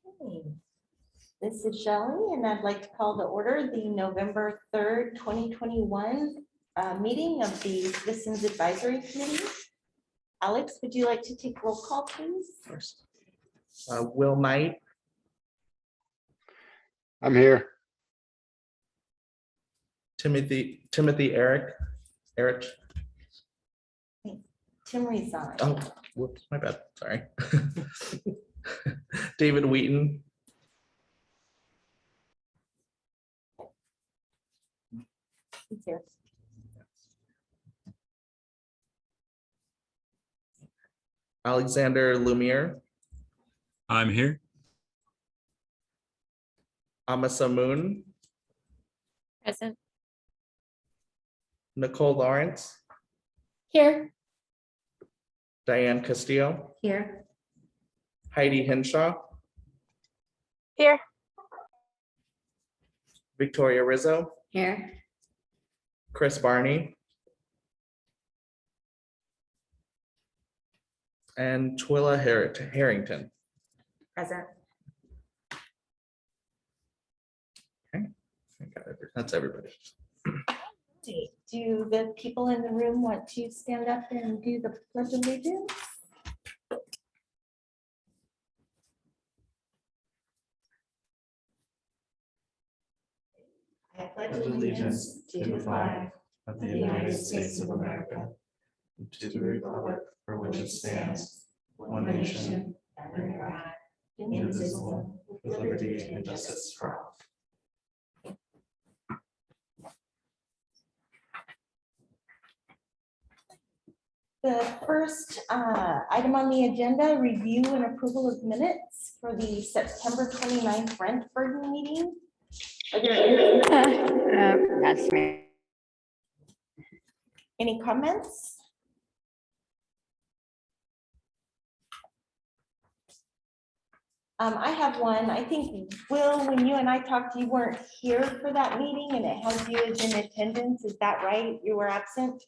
Okay. This is Shelley, and I'd like to call to order the November 3rd, 2021 meeting of the Citizens Advisory Committee. Alex, would you like to take roll call, please? Of course. Will Knight, I'm here. Timothy Eric. Tim resigned. Oh, whoops, my bad. Sorry. David Wheaton, He's here. Alexander Lumiere, I'm here. Amasa Moon, Present. Nicole Lawrence, Here. Diane Castillo, Here. Heidi Henshaw, Here. Victoria Rizzo, Here. Chris Barney, and Twilla Harrington. Present. That's everybody. Do the people in the room want to stand up and do the pledge of allegiance? I pledge allegiance to the flag of the United States of America, and to the republic for which it stands, one nation, under God, indivisible, with liberty and justice for all. The first item on the agenda, review and approval of minutes for the September 29th rent burden meeting. Are there That's me. any comments? I have one. I think, Will, when you and I talked, you weren't here for that meeting and it has you as in attendance. Is that right? You were absent?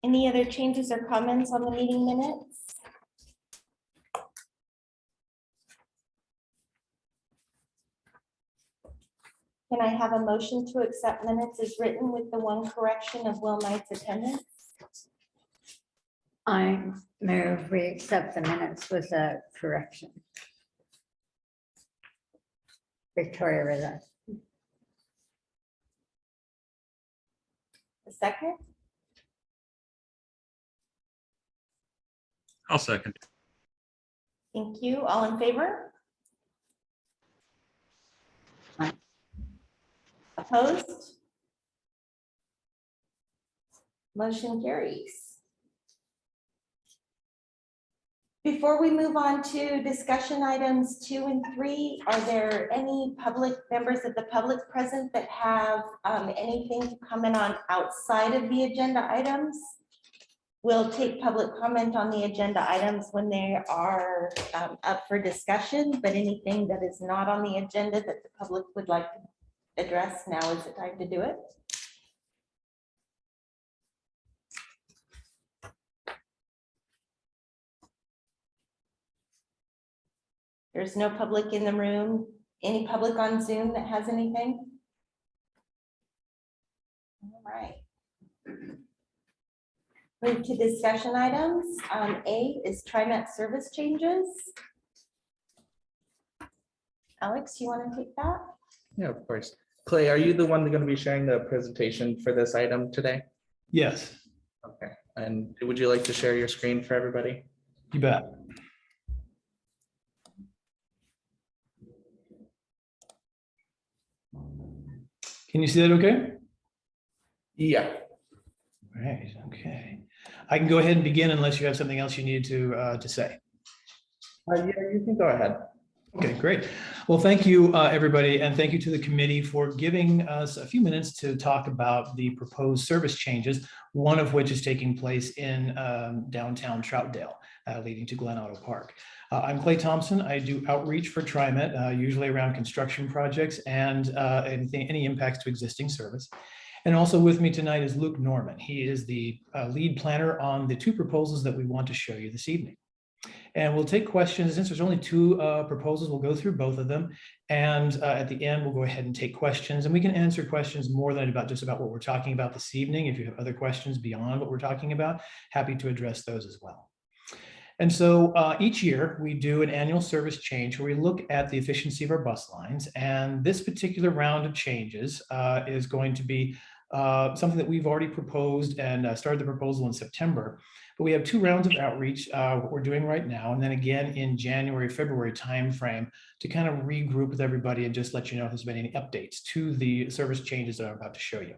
Any other changes or comments on the meeting minutes? Can I have a motion to accept minutes as written with the one correction of Will Knight's attendance? I move we accept the minutes with a correction. Victoria Rizzo. A second? I'll second. Thank you. All in favor? Aye. Opposed? Motion carries. Before we move on to discussion items 2 and 3, are there any public members of the public present that have anything to comment on outside of the agenda items? We'll take public comment on the agenda items when they are up for discussion, but anything that is not on the agenda that the public would like to address, now is the time to do it. There's no public in the room. Any public on Zoom that has anything? All right. Move to discussion items. A is TriMet service changes. Alex, you want to take that? Yeah, of course. Clay, are you the one going to be sharing the presentation for this item today? Yes, Okay. And would you like to share your screen for everybody? you bet. Can you see that okay? Yeah. All right, okay. I can go ahead and begin unless you have something else you need to say. Yeah, you can go ahead. Okay, great. Well, thank you, everybody, and thank you to the committee for giving us a few minutes to talk about the proposed service changes, one of which is taking place in downtown Troutdale. leading to Glen Auto Park. I'm Clay Thompson. I do outreach for TriMet, usually around construction projects and any impacts to existing service. And also with me tonight is Luke Norman. He is the lead planner on the 2 proposals that we want to show you this evening. And we'll take questions. Since there's only 2 proposals, we'll go through both of them. And at the end, we'll go ahead and take questions. And we can answer questions more than just about what we're talking about this evening. If you have other questions beyond what we're talking about, happy to address those as well. And so each year we do an annual service change where we look at the efficiency of our bus lines. And this particular round of changes is going to be something that we've already proposed and started the proposal in September. But we have 2 rounds of outreach, what we're doing right now, and then again in January, February timeframe to kind of regroup with everybody and just let you know if there's been any updates to the service changes that I'm about to show you.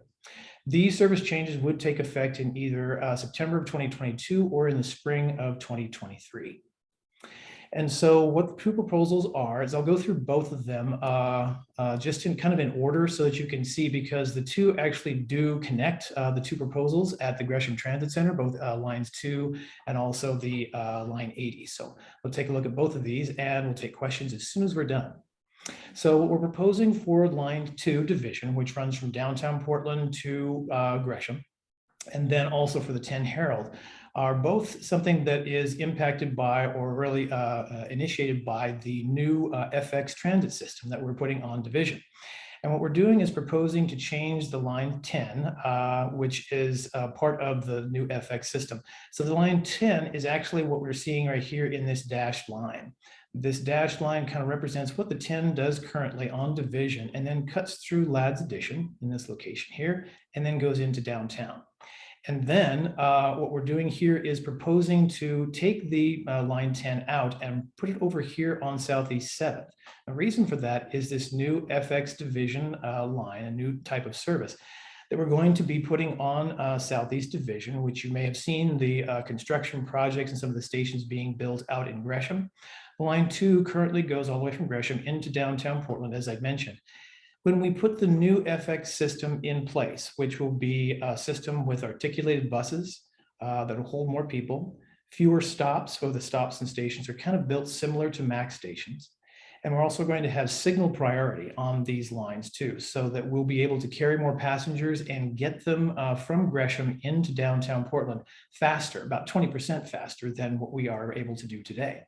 These service changes would take effect in either September of 2022 or in the spring of 2023. And so what the 2 proposals are is I'll go through both of them just in kind of in order so that you can see, because the 2 actually do connect the 2 proposals at the Gresham Transit Center, both lines 2 and also the line 80. So we'll take a look at both of these and we'll take questions as soon as we're done. So what we're proposing for line 2 division, which runs from downtown Portland to Gresham, and then also for the 10 Herald, are both something that is impacted by or really initiated by the new FX transit system that we're putting on division. And what we're doing is proposing to change the line 10, which is part of the new FX system. So the line 10 is actually what we're seeing right here in this dashed line. This dashed line kind of represents what the 10 does currently on division and then cuts through Ladd's Addition in this location here and then goes into downtown. And then what we're doing here is proposing to take the line 10 out and put it over here on Southeast 7th. The reason for that is this new FX division line, a new type of service that we're going to be putting on Southeast Division, which you may have seen the construction projects and some of the stations being built out in Gresham. Line 2 currently goes all the way from Gresham into downtown Portland, as I mentioned. When we put the new FX system in place, which will be a system with articulated buses that will hold more people, fewer stops, so the stops and stations are kind of built similar to MAX stations. And we're also going to have signal priority on these lines too, so that we'll be able to carry more passengers and get them from Gresham into downtown Portland faster, about 20% faster than what we are able to do today.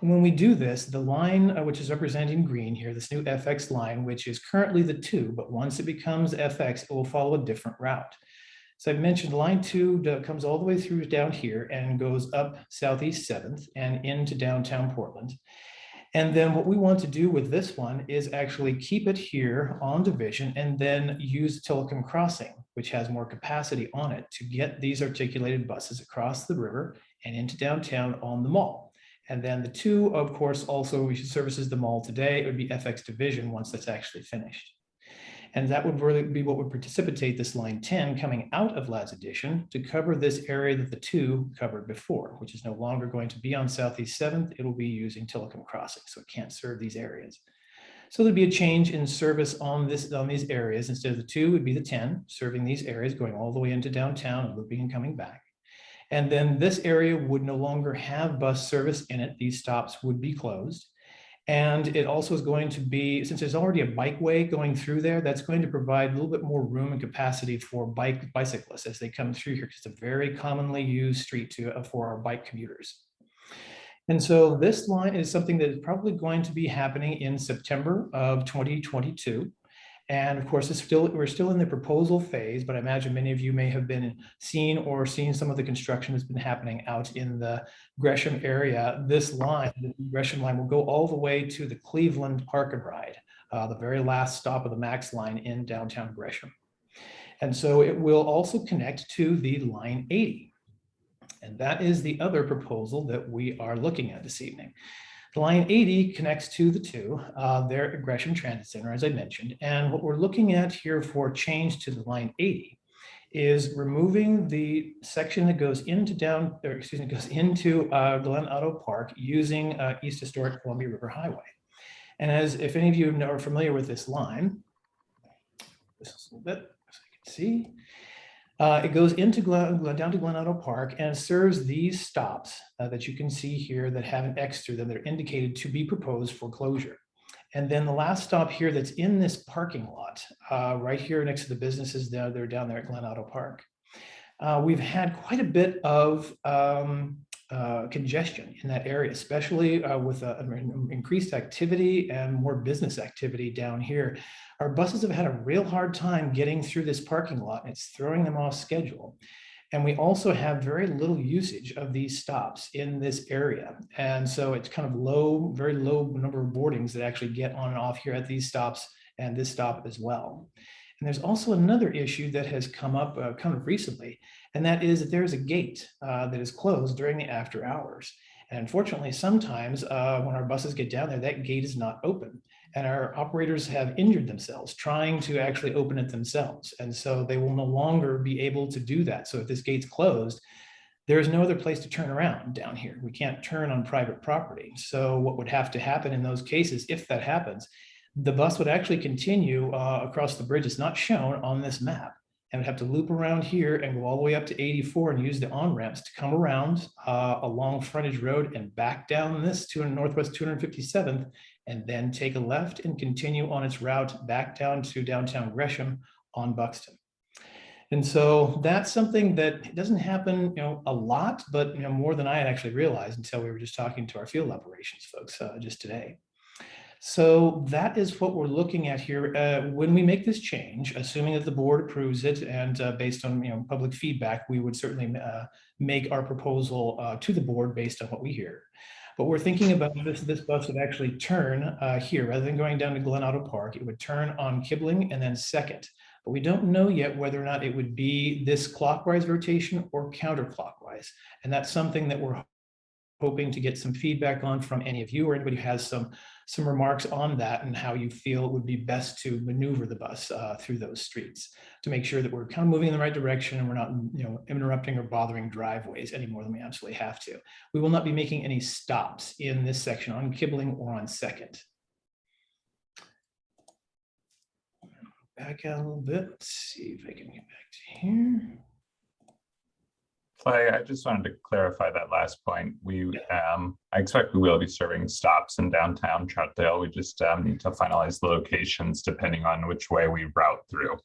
And when we do this, the line which is represented in green here, this new FX line, which is currently the 2, but once it becomes FX, it will follow a different route. So I mentioned line 2 comes all the way through down here and goes up Southeast 7th and into downtown Portland. And then what we want to do with this one is actually keep it here on division and then use Tillicum Crossing, which has more capacity on it, to get these articulated buses across the river and into downtown on the mall. And then the 2, of course, also services the mall today. It would be FX Division once that's actually finished. And that would really be what would precipitate this line 10 coming out of Ladd's Addition to cover this area that the 2 covered before, which is no longer going to be on Southeast 7th. It will be using Tillicum Crossing, so it can't serve these areas. So there'd be a change in service on these areas. Instead of the 2, it would be the 10 serving these areas going all the way into downtown and looping and coming back. And then this area would no longer have bus service in it. These stops would be closed. And it also is going to be, since there's already a bikeway going through there, that's going to provide a little bit more room and capacity for bicyclists as they come through here, because it's a very commonly used street for our bike commuters. And so this line is something that is probably going to be happening in September of 2022. And of course, we're still in the proposal phase, but I imagine many of you may have been seen some of the construction that's been happening out in the Gresham area. This line, the Gresham line, will go all the way to the Cleveland Park and Ride, the very last stop of the MAX line in downtown Gresham. And so it will also connect to the line 80. And that is the other proposal that we are looking at this evening. Line 80 connects to the 2 there at Gresham Transit Center, as I mentioned. And what we're looking at here for change to the line 80 is removing the section that goes into Glen Auto Park using East Historic Columbia River Highway. And if any of you are familiar with this line, this is a little bit, so you can see, It goes into down to Glen Auto Park and serves these stops that you can see here that have an X through them that are indicated to be proposed for closure. And then the last stop here that's in this parking lot, right here next to the businesses down there at Glen Auto Park. We've had quite a bit of congestion in that area, especially with increased activity and more business activity down here. Our buses have had a real hard time getting through this parking lot. And it's throwing them off schedule. And we also have very little usage of these stops in this area. And so it's kind of low, very low number of boardings that actually get on and off here at these stops and this stop as well. And there's also another issue that has come up kind of recently, and that is that there is a gate that is closed during the after hours. And unfortunately, sometimes when our buses get down there, that gate is not open. And our operators have injured themselves trying to actually open it themselves. And so they will no longer be able to do that. So if this gate's closed, there is no other place to turn around down here. We can't turn on private property. So what would have to happen in those cases, if that happens, the bus would actually continue across the bridge. It's not shown on this map, and would have to loop around here and go all the way up to 84 and use the on-ramps to come around along Frontage Road and back down this to Northwest 257th, and then take a left and continue on its route back down to downtown Gresham on Buxton. And so that's something that doesn't happen, a lot, but more than I had actually realized until we were just talking to our field operations folks just today. So that is what we're looking at here. When we make this change, assuming that the board approves it and based on public feedback, we would certainly make our proposal to the board based on what we hear. But we're thinking about this bus would actually turn here rather than going down to Glen Auto Park. It would turn on Kibling and then 2nd. But we don't know yet whether or not it would be this clockwise rotation or counterclockwise. And that's something that we're hoping to get some feedback on from any of you or anybody who has some remarks on that and how you feel it would be best to maneuver the bus through those streets to make sure that we're kind of moving in the right direction and we're not interrupting or bothering driveways any more than we absolutely have to. We will not be making any stops in this section on Kibling or on 2nd. Back out a little bit. Let's see if I can get back to here. Clay, I just wanted to clarify that last point. I expect we will be serving stops in downtown Troutdale. We just need to finalize the locations depending on which way we route through.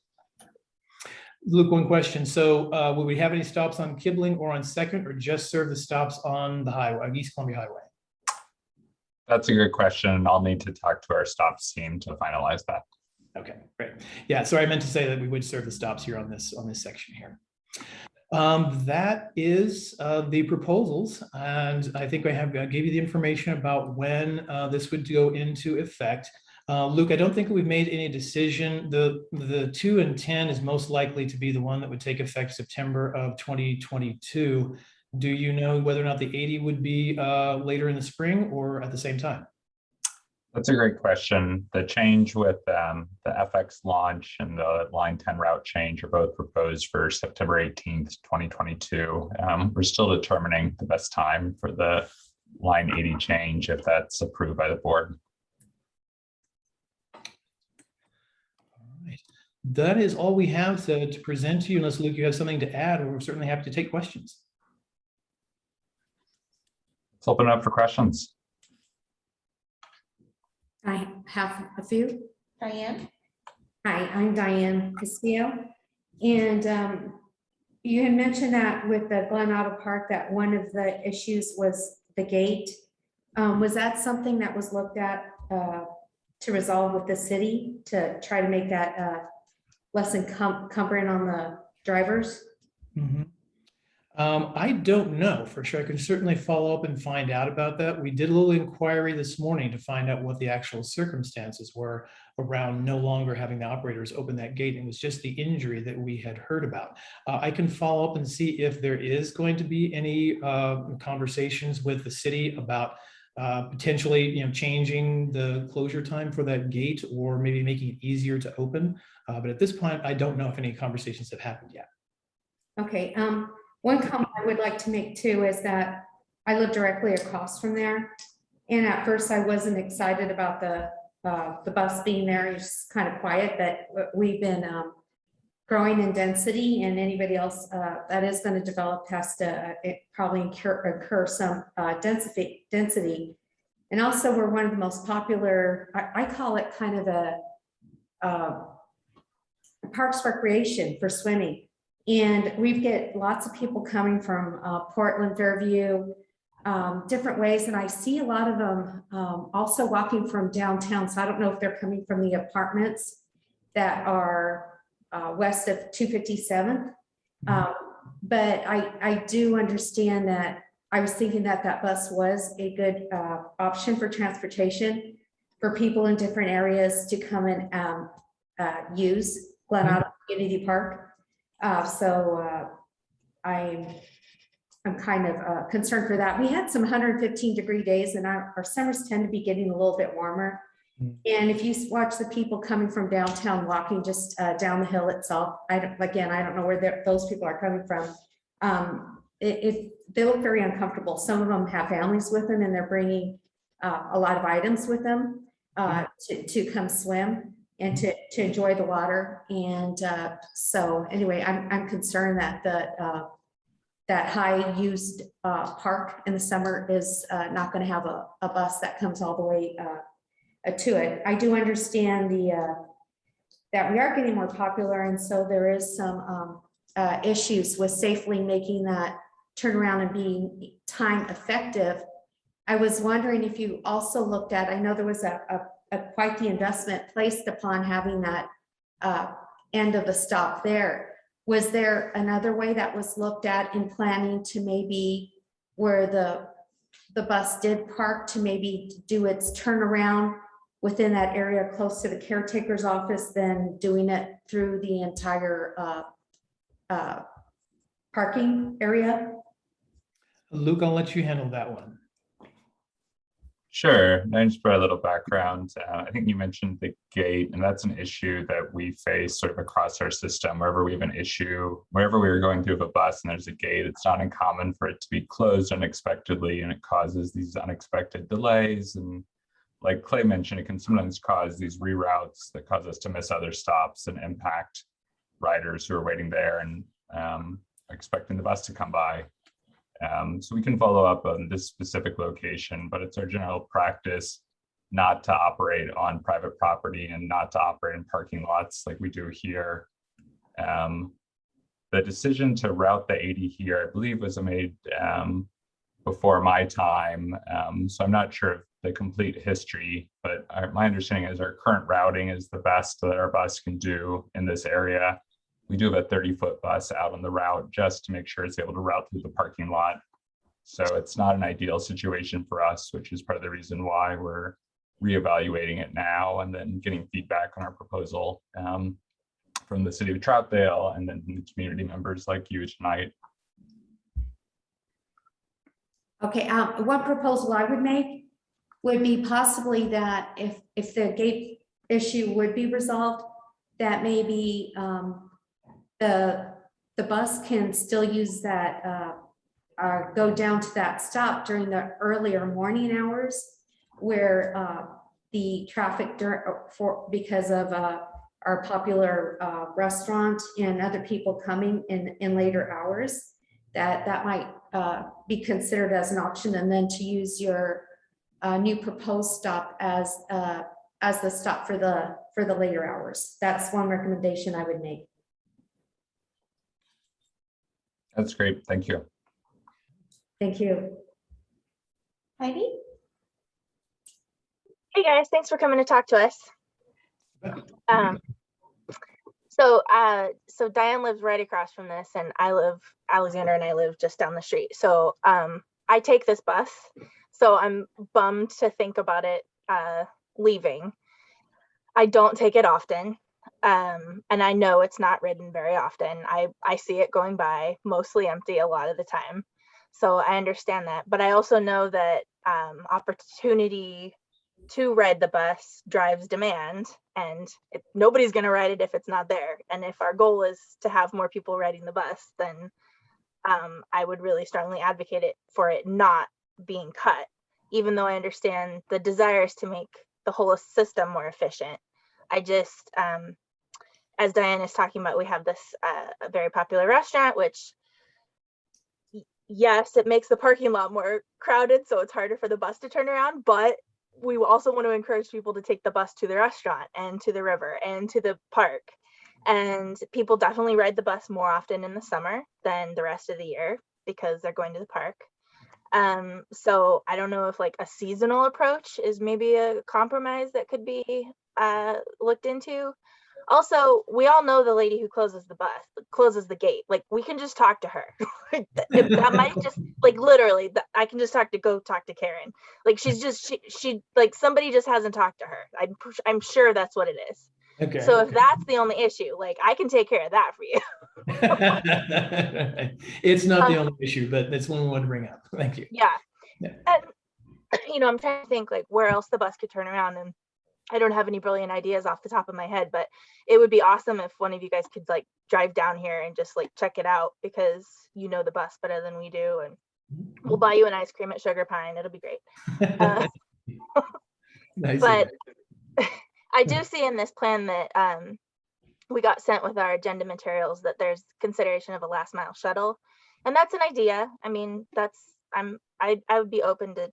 Luke, one question. So will we have any stops on Kibling or on 2nd, or just serve the stops on the highway, East Columbia Highway? That's a good question, and I'll need to talk to our stops team to finalize that. Okay, great. Yeah, sorry, I meant to say that we would serve the stops here on this section here. That is the proposals, and I think I gave you the information about when this would go into effect. Luke, I don't think we've made any decision. The 2 and 10 is most likely to be the one that would take effect September of 2022. Do you know whether or not the 80 would be later in the spring or at the same time? That's a great question. The change with the FX launch and the Line 10 route change are both proposed for September 18th, 2022. We're still determining the best time for the Line 80 change if that's approved by the board. All right. That is all we have to present to you, unless Luke, you have something to add, or we're certainly happy to take questions. Let's open it up for questions. I have a few. Diane? Hi, I'm Diane Castillo. And you had mentioned that with the Glen Auto Park, that one of the issues was the gate. Was that something that was looked at to resolve with the city to try to make that less encumbrant on the drivers? Mm-hmm. I don't know for sure. I can certainly follow up and find out about that. We did a little inquiry this morning to find out what the actual circumstances were around no longer having the operators open that gate. It was just the injury that we had heard about. I can follow up and see if there is going to be any conversations with the city about potentially changing the closure time for that gate or maybe making it easier to open. But at this point, I don't know if any conversations have happened yet. Okay. One comment I would like to make too is that I live directly across from there. And at first I wasn't excited about the bus being there. It's just kind of quiet, but we've been growing in density, and anybody else that is going to develop has to probably incur some density. And also, we're one of the most popular, I call it kind of a parks recreation for swimming. And we get lots of people coming from Portland, Fairview, different ways. And I see a lot of them also walking from downtown. So I don't know if they're coming from the apartments that are west of 257th. But I do understand that I was thinking that that bus was a good option for transportation for people in different areas to come and use Glen Autumn Community Park. I'm kind of concerned for that. We had some 115-degree days, and our summers tend to be getting a little bit warmer. And if you watch the people coming from downtown walking just down the hill itself, I don't know where those people are coming from. They look very uncomfortable. Some of them have families with them, and they're bringing a lot of items with them to come swim and to enjoy the water. And so anyway, I'm concerned that that high used park in the summer is not going to have a bus that comes all the way to it. I do understand that we are getting more popular, and so there is some issues with safely making that turnaround and being time effective. I was wondering if you also looked at, I know there was quite the investment placed upon having that end of the stop there. Was there another way that was looked at in planning to maybe where the bus did park to maybe do its turnaround within that area close to the caretaker's office than doing it through the entire parking area? Luke, I'll let you handle that one. Sure. I just put a little background. I think you mentioned the gate, and that's an issue that we face sort of across our system. Wherever we have an issue, wherever we are going through with a bus and there's a gate, it's not uncommon for it to be closed unexpectedly, and it causes these unexpected delays. And like Clay mentioned, it can sometimes cause these reroutes that cause us to miss other stops and impact riders who are waiting there and expecting the bus to come by. So we can follow up on this specific location, but it's our general practice not to operate on private property and not to operate in parking lots like we do here. The decision to route the 80 here, I believe, was made before my time. So I'm not sure of the complete history, but my understanding is our current routing is the best that our bus can do in this area. We do have a 30-foot bus out on the route just to make sure it's able to route through the parking lot. So it's not an ideal situation for us, which is part of the reason why we're reevaluating it now and then getting feedback on our proposal from the city of Troutdale and then the community members like you tonight. Okay, one proposal I would make would be possibly that if the gate issue would be resolved, that maybe the bus can still use that, go down to that stop during the earlier morning hours where the traffic because of our popular restaurant and other people coming in later hours, that might be considered as an option, and then to use your new proposed stop as the stop for the later hours. That's one recommendation I would make. That's great. Thank you. Thank you. Heidi? Hey guys, thanks for coming to talk to us. So Diane lives right across from this, and Alexander and I live just down the street. So I take this bus, so I'm bummed to think about it leaving. I don't take it often. And I know it's not ridden very often. I see it going by mostly empty a lot of the time. So I understand that. But I also know that opportunity to ride the bus drives demand, and nobody's going to ride it if it's not there. And if our goal is to have more people riding the bus, then I would really strongly advocate for it not being cut, even though I understand the desires to make the whole system more efficient. I just, as Diane is talking about, we have this a very popular restaurant, which yes, it makes the parking lot more crowded, so it's harder for the bus to turn around, but we also want to encourage people to take the bus to the restaurant and to the river and to the park. And people definitely ride the bus more often in the summer than the rest of the year because they're going to the park. So I don't know if like a seasonal approach is maybe a compromise that could be looked into. Also, we all know the lady who closes the gate. Like, we can just talk to her. That might just, like, literally, I can just go talk to Karen. Like, she's just, she like, somebody just hasn't talked to her. I'm sure that's what it is. Okay. So if that's the only issue, like, I can take care of that for you. It's not the only issue, but it's one we want to bring up. Thank you. Yeah. Yeah. And, I'm trying to think, like, where else the bus could turn around, and I don't have any brilliant ideas off the top of my head, but it would be awesome if one of you guys could like drive down here and just like check it out, because you know the bus better than we do, and we'll buy you an ice cream at Sugar Pine. It'll be great. Nice. But I do see in this plan that we got sent with our agenda materials that there's consideration of a last mile shuttle, and that's an idea. I mean, I would be open to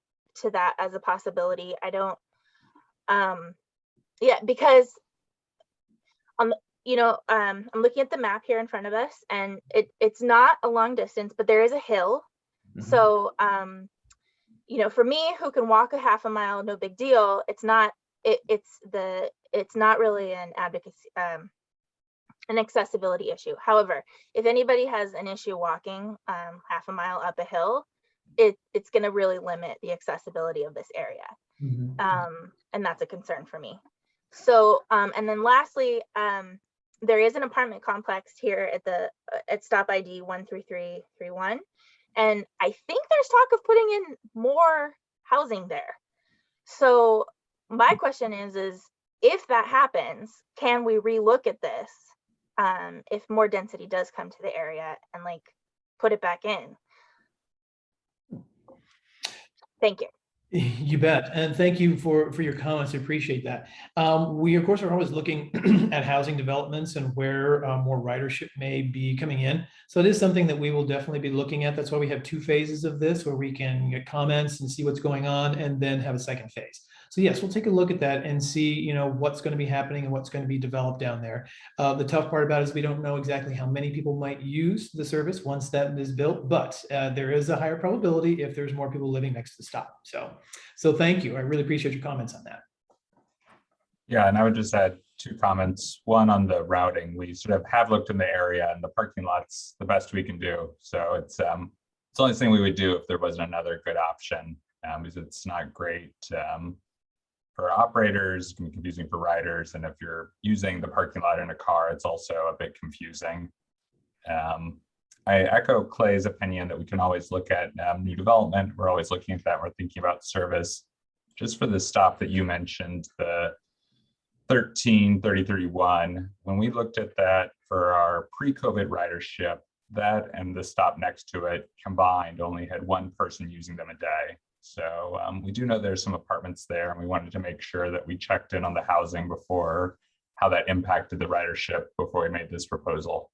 that as a possibility. I don't. Yeah, because I'm looking at the map here in front of us, and it's not a long distance, but there is a hill. So, for me, who can walk a half a mile, no big deal. It's not really an advocacy, an accessibility issue. However, if anybody has an issue walking half a mile up a hill, it's going to really limit the accessibility of this area. And that's a concern for me. So, and then lastly, there is an apartment complex here at stop ID 13331. And I think there's talk of putting in more housing there. So my question is if that happens, can we relook at this if more density does come to the area and like put it back in? Thank you. You bet. And thank you for your comments. I appreciate that. We, of course, are always looking at housing developments and where more ridership may be coming in. So it is something that we will definitely be looking at. That's why we have two phases of this, where we can get comments and see what's going on, and then have a second phase. So yes, we'll take a look at that and see, what's going to be happening and what's going to be developed down there. The tough part about it is we don't know exactly how many people might use the service once that is built, but there is a higher probability if there's more people living next to the stop. So thank you. I really appreciate your comments on that. Yeah, and I would just add two comments. One on the routing. We sort of have looked in the area, and the parking lot's the best we can do. So it's the only thing we would do if there wasn't another good option, because it's not great for operators, it can be confusing for riders, and if you're using the parking lot in a car, it's also a bit confusing. I echo Clay's opinion that we can always look at new development. We're always looking at that. We're thinking about service. Just for the stop that you mentioned, the 13-30-31, when we looked at that for our pre-COVID ridership, that and the stop next to it combined only had one person using them a day. So we do know there's some apartments there, and we wanted to make sure that we checked in on the housing before how that impacted the ridership before we made this proposal.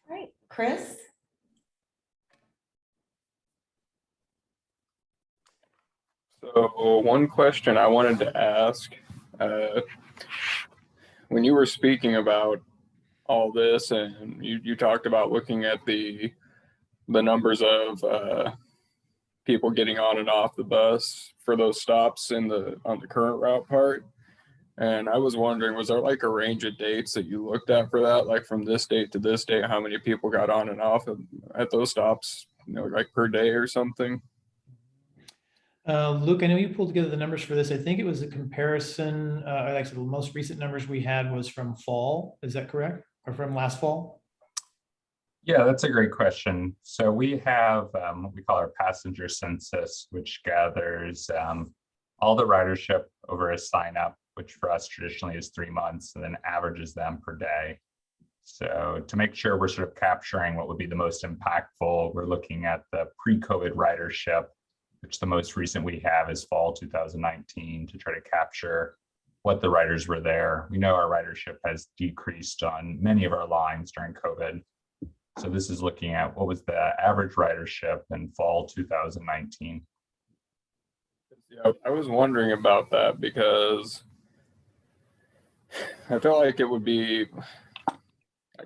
All right, Chris? So one question I wanted to ask, when you were speaking about all this, and you talked about looking at the numbers of people getting on and off the bus for those stops on the current route part, and I was wondering, was there like a range of dates that you looked at for that, like from this date to this date, how many people got on and off at those stops, like per day or something? Luke, I know you pulled together the numbers for this. I think it was a comparison. Actually, the most recent numbers we had was from fall. Is that correct? Or from last fall? Yeah, that's a great question. So we have what we call our passenger census, which gathers all the ridership over a sign up, which for us traditionally is 3 months, and then averages them per day. So to make sure we're sort of capturing what would be the most impactful, we're looking at the pre-COVID ridership which the most recent we have is fall 2019, to try to capture what the riders were there. We know our ridership has decreased on many of our lines during COVID. So this is looking at what was the average ridership in fall 2019. Yeah, I was wondering about that because I feel like it would be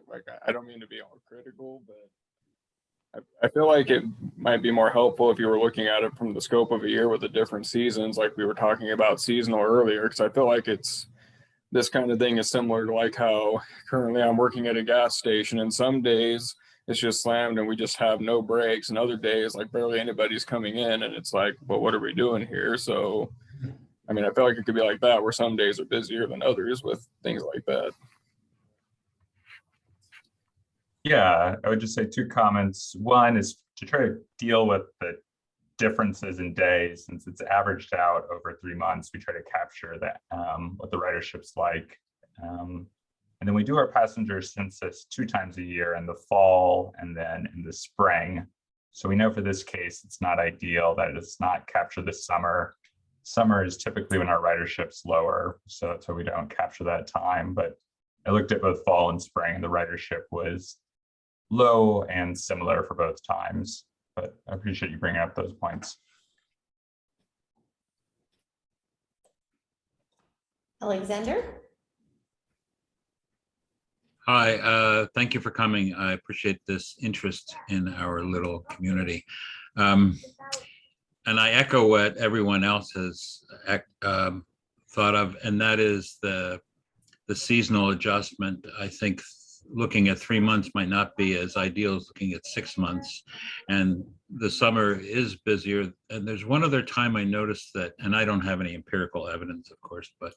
like I don't mean to be all critical, but I feel like it might be more helpful if you were looking at it from the scope of a year with the different seasons, like we were talking about seasonal earlier, because I feel like it's this kind of thing is similar to like how currently I'm working at a gas station, and some days it's just slammed and we just have no breaks, and other days like barely anybody's coming in, and it's like, but what are we doing here? So I mean, I feel like it could be like that, where some days are busier than others with things like that. Yeah, I would just say two comments. One is to try to deal with the differences in days, since it's averaged out over 3 months. We try to capture that, what the ridership's like. And then we do our passenger census 2 times a year, in the fall and then in the spring. So we know for this case, it's not ideal that it's not captured this summer. Summer is typically when our ridership's lower, so that's why we don't capture that time. But I looked at both fall and spring, and the ridership was low and similar for both times. But I appreciate you bringing up those points. Alexander? Hi, thank you for coming. I appreciate this interest in our little community. And I echo what everyone else has thought of, and that is the seasonal adjustment. I think looking at 3 months might not be as ideal as looking at 6 months. And the summer is busier. And there's one other time I noticed that, and I don't have any empirical evidence, of course, but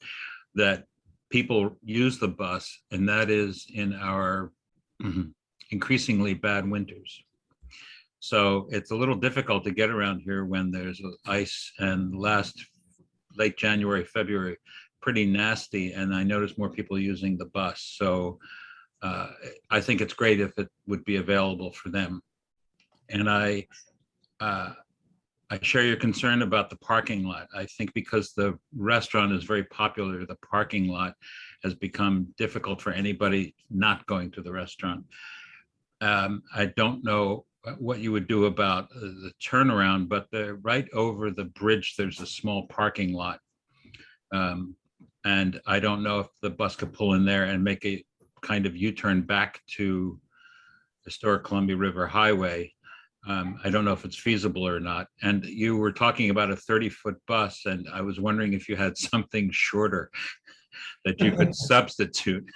that people use the bus, and that is in our increasingly bad winters. So it's a little difficult to get around here when there's ice, and late January, February, pretty nasty. And I noticed more people using the bus. So I think it's great if it would be available for them. And I share your concern about the parking lot. I think because the restaurant is very popular, the parking lot has become difficult for anybody not going to the restaurant. I don't know what you would do about the turnaround, but right over the bridge, there's a small parking lot. And I don't know if the bus could pull in there and make a kind of U-turn back to historic Columbia River Highway. I don't know if it's feasible or not. And you were talking about a 30-foot bus, and I was wondering if you had something shorter that you could substitute.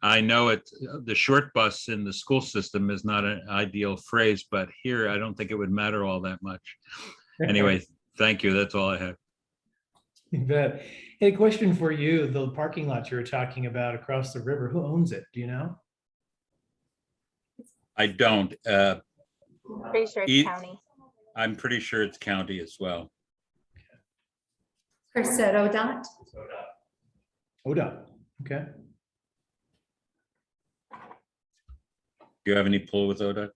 I know the short bus in the school system is not an ideal phrase, but here I don't think it would matter all that much. Anyway, thank you. That's all I have. You bet. Hey, question for you. The parking lot you were talking about across the river, who owns it? Do you know? I don't. Pretty sure it's county. I'm pretty sure it's county as well. Chris said ODOT. ODOT, okay. Do you have any pull with ODOT?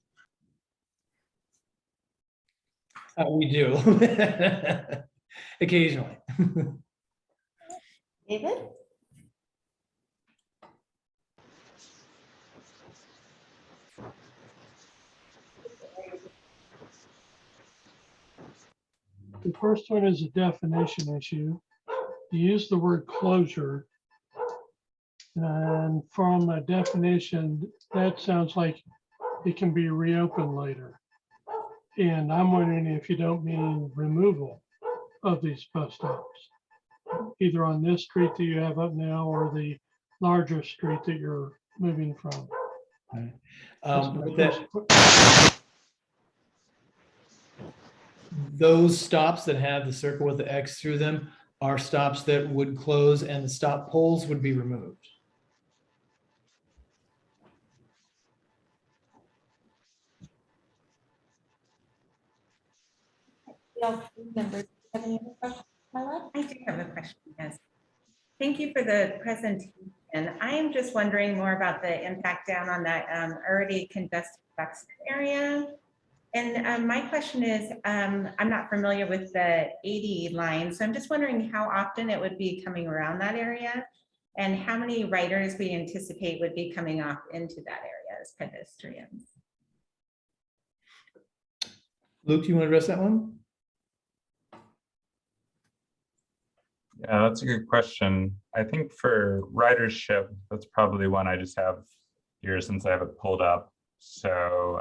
We do. Occasionally. David? The first one is a definition issue. You use the word closure. And from a definition, that sounds like it can be reopened later. And I'm wondering if you don't mean removal of these bus stops, either on this street that you have up now or the larger street that you're moving from. Those stops that have the circle with the X through them are stops that would close, and the stop poles would be removed. Members, have any other questions? Marla? I do have a question, yes. Thank you for the presentation. I am just wondering more about the impact down on that already congested Buxton area. And my question is, I'm not familiar with the 80 line, so I'm just wondering how often it would be coming around that area and how many riders we anticipate would be coming off into that area as pedestrians. Luke, you want to address that one? Yeah, that's a good question. I think for ridership, that's probably one I just have here since I have it pulled up. So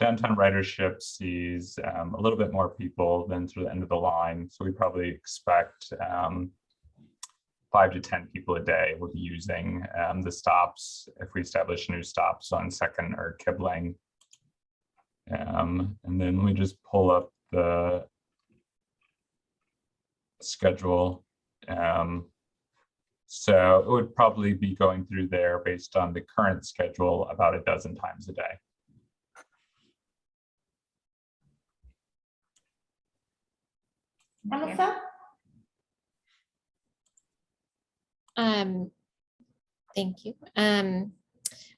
downtown ridership sees a little bit more people than through the end of the line. So we probably expect 5 to 10 people a day will be using the stops if we establish new stops on Second or Kibling. And then we just pull up the schedule. So it would probably be going through there based on the current schedule about a dozen times a day. Melissa? Thank you.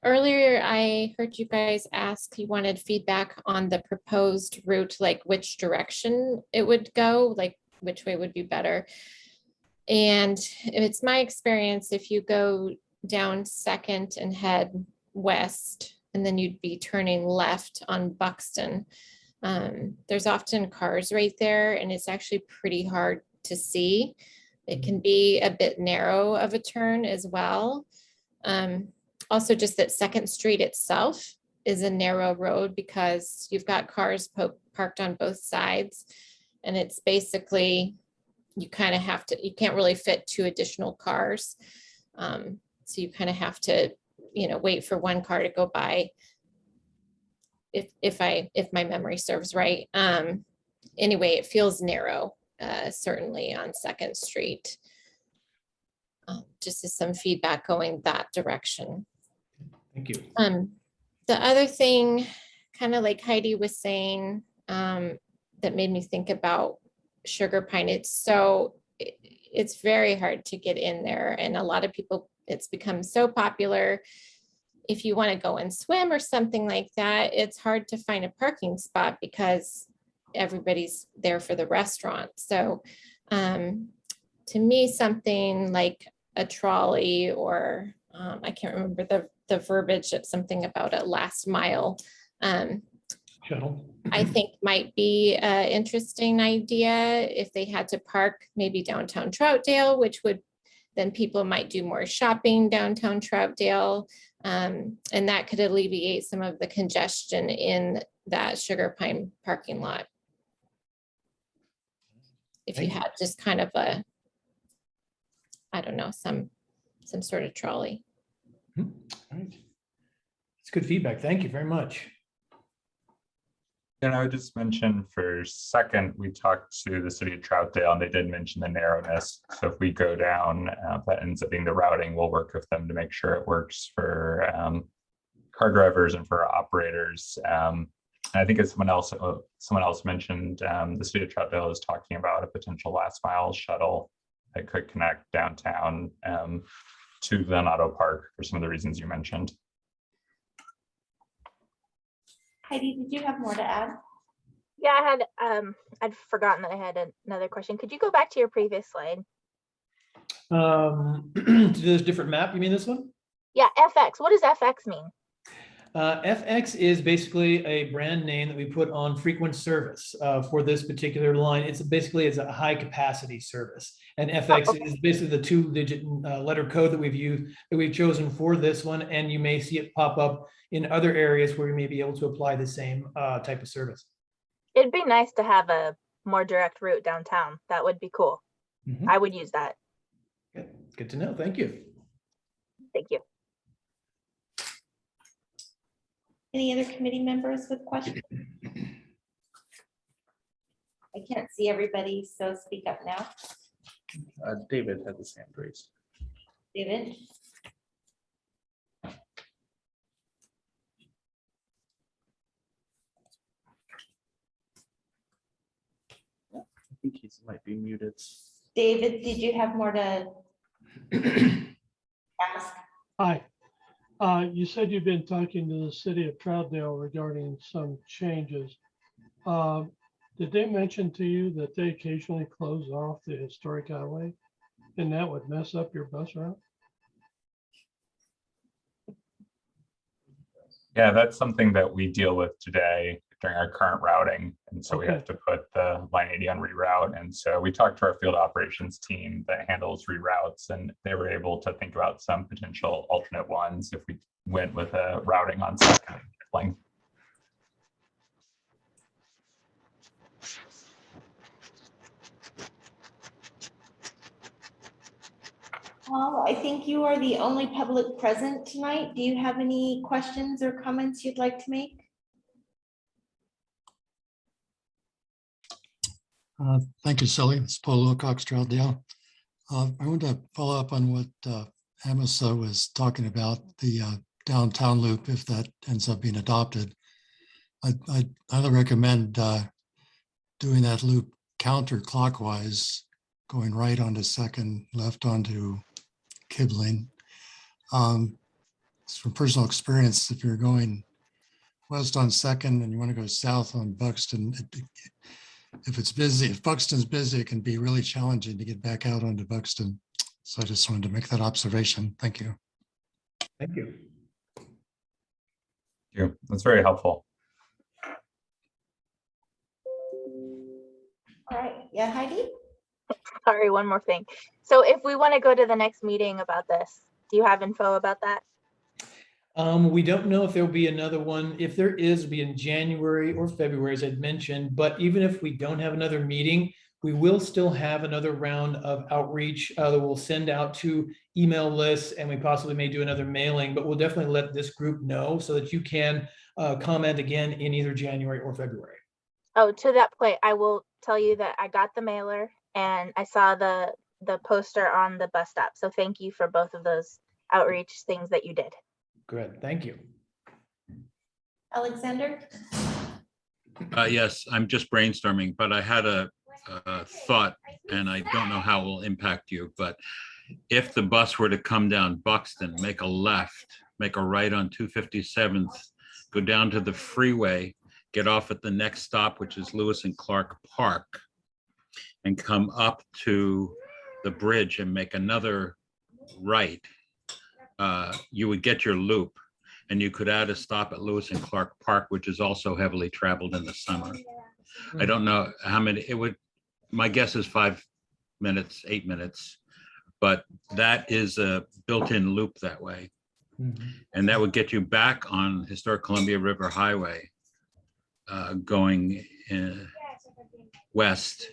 Earlier, I heard you guys ask, you wanted feedback on the proposed route, like which direction it would go, like which way would be better. And it's my experience, if you go down Second and head west, and then you'd be turning left on Buxton, there's often cars right there, and it's actually pretty hard to see. It can be a bit narrow of a turn as well. Also, just that Second Street itself is a narrow road because you've got cars parked on both sides, and it's basically, you kind of have to, you can't really fit 2 additional cars. So you kind of have to, wait for one car to go by. If my memory serves right. Anyway, it feels narrow, certainly on Second Street. Just as some feedback going that direction. Thank you. The other thing, kind of like Heidi was saying, that made me think about Sugar Pine. It's very hard to get in there, and a lot of people, it's become so popular. If you want to go and swim or something like that, it's hard to find a parking spot because everybody's there for the restaurant. So to me, something like a trolley or I can't remember the verbiage, it's something about a last mile Shuttle. I think might be an interesting idea if they had to park maybe downtown Troutdale, which would, then people might do more shopping downtown Troutdale. And that could alleviate some of the congestion in that Sugar Pine parking lot. If you had just kind of a, I don't know, some sort of trolley. All right. It's good feedback. Thank you very much. And I would just mention for Second, we talked to the city of Troutdale and they did mention the narrowness. So if we go down, that ends up being the routing, we'll work with them to make sure it works for car drivers and for operators. And I think as someone else mentioned, the city of Troutdale is talking about a potential last mile shuttle that could connect downtown to Glen Auto Park for some of the reasons you mentioned. Heidi, did you have more to add? Yeah, I'd forgotten that I had another question. Could you go back to your previous slide? To this different map, you mean this one? Yeah, FX. What does FX mean? FX is basically a brand name that we put on frequent service for this particular line. It's a high capacity service, and FX is basically the 2-digit letter code that we've chosen for this one. And you may see it pop up in other areas where you may be able to apply the same type of service. It'd be nice to have a more direct route downtown. That would be cool. Mm-hmm. I would use that. Good to know. Thank you. Thank you. Any other committee members with questions? I can't see everybody, so speak up now. David had his hand raised. David? I think he might be muted. David, did you have more to ask? Hi. You said you've been talking to the city of Troutdale regarding some changes. Did they mention to you that they occasionally close off the historic highway and that would mess up your bus route? Yeah, that's something that we deal with today during our current routing. And so we Okay. have to put the line 80 on reroute. And so we talked to our field operations team that handles reroutes, and they were able to think about some potential alternate ones if we went with a routing on second length. Paul, I think you are the only public present tonight. Do you have any questions or comments you'd like to make? Thank you, Sally. It's Paul Wilcox, Troutdale. I want to follow up on what Amasa was talking about, the downtown loop, if that ends up being adopted. I'd highly recommend doing that loop counterclockwise, going right onto Second, left onto Kibling. From personal experience, if you're going west on Second and you want to go south on Buxton, if it's busy, if Buxton's busy, it can be really challenging to get back out onto Buxton. So I just wanted to make that observation. Thank you. Thank you. Thank you. That's very helpful. All right, yeah, Heidi? Sorry, one more thing. So if we want to go to the next meeting about this, do you have info about that? We don't know if there'll be another one. If there is, it'll be in January or February, as I'd mentioned. But even if we don't have another meeting, we will still have another round of outreach that we'll send out to email lists, and we possibly may do another mailing, but we'll definitely let this group know so that you can comment again in either January or February. Oh, to that point, I will tell you that I got the mailer and I saw the poster on the bus stop. So thank you for both of those outreach things that you did. Good, thank you. Alexander? Yes, I'm just brainstorming, but I had a thought, and I don't know how it will impact you, but if the bus were to come down Buxton, make a left, make a right on 257th, go down to the freeway, get off at the next stop, which is Lewis and Clark Park, and come up to the bridge and make another right, you would get your loop, and you could add a stop at Lewis and Clark Park, which is also heavily traveled in the summer. I don't know how many it would, my guess is 5 minutes, 8 minutes, but that is a built-in loop that way. And that would get you back on Historic Columbia River Highway, going west,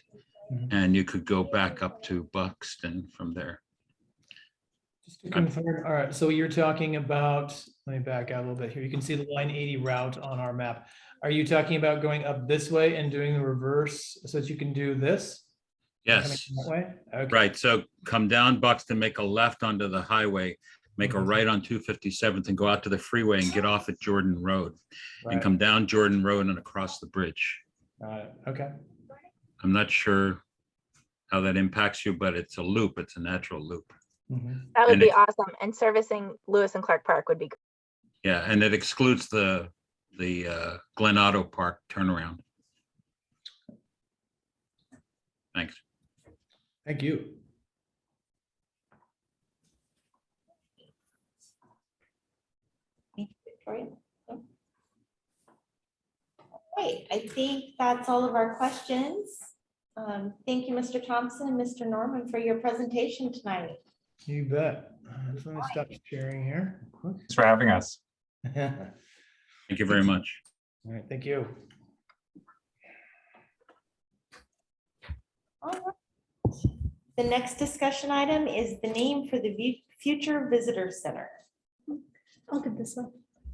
and you could go back up to Buxton from there. Just to confirm, all right, so you're talking about, let me back out a little bit here. You can see the line 80 route on our map. Are you talking about going up this way and doing the reverse so that you can do this? Yes. That way? Okay. Right. So come down Buxton, make a left onto the highway, make a right on 257th and go out to the freeway and get off at Jordan Road, and come down Jordan Road and across the bridge. Okay. I'm not sure how that impacts you, but it's a loop. It's a natural loop. That would be awesome. And servicing Lewis and Clark Park would be great. Yeah, and it excludes the Glen Otto Park turnaround. Thanks. Thank you. Thank you, Victoria. Great, I think that's all of our questions. Thank you, Mr. Thompson and Mr. Norman, for your presentation tonight. You bet. Just let me stop sharing here. Thanks for having us. Thank you very much. All right, thank you. All right. The next discussion item is the name for the future visitor center. I'll give this one.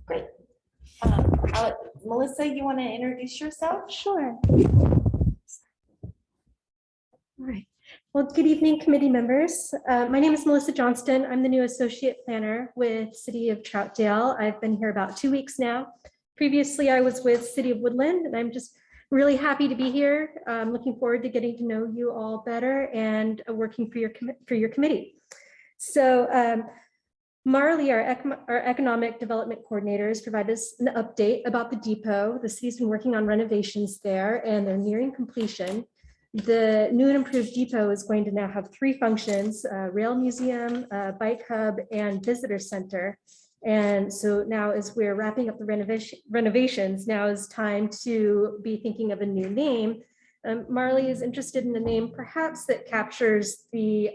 Great. Melissa, you want to introduce yourself? Sure. All right. Well, good evening, committee members. My name is Melissa Johnston. I'm the new associate planner with City of Troutdale. I've been here about 2 weeks now. Previously, I was with City of Woodland, and I'm just really happy to be here. I'm looking forward to getting to know you all better and working for your committee. So Marley, our economic development coordinators, provided us an update about the depot. The city's been working on renovations there and they're nearing completion. The new and improved depot is going to now have 3 functions: rail museum, bike hub, and visitor center. And so now, as we're wrapping up the renovations, now is time to be thinking of a new name. Marley is interested in a name perhaps that captures the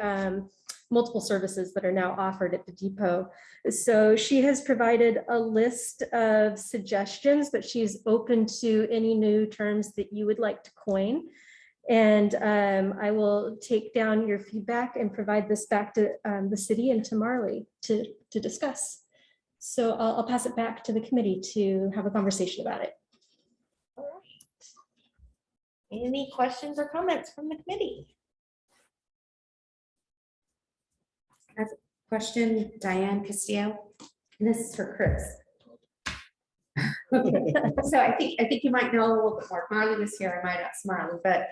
multiple services that are now offered at the depot. So she has provided a list of suggestions, but she's open to any new terms that you would like to coin. And I will take down your feedback and provide this back to the city and to Marley to discuss. So I'll pass it back to the committee to have a conversation about it. All right. Any questions or comments from the committee? I have a question, Diane Castillo, and this is for Chris. So I think you might know a little bit more. Marley was here, I might ask Marley, but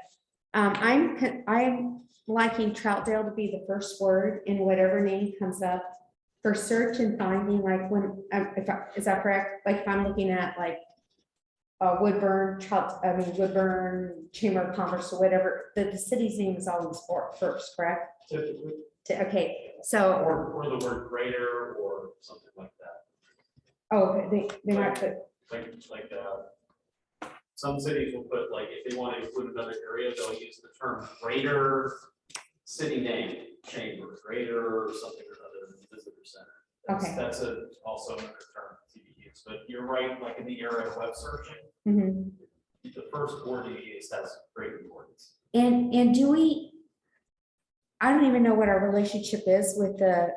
I'm liking Troutdale to be the first word in whatever name comes up for search and finding, like when, is that correct? Like if I'm looking at like Woodburn, Woodburn Chamber of Commerce or whatever, the city's name is always first, correct? Typically. Okay, so. Or the word greater or something like that. Oh, they might put. Like some cities will put, like, if they want to include another area, they'll use the term greater city name, chamber, greater or something or other, visitor center. Okay. That's also another term to be used, but you're right, like in the era of web searching, the first word you use has great importance. And do we, I don't even know what our relationship is with the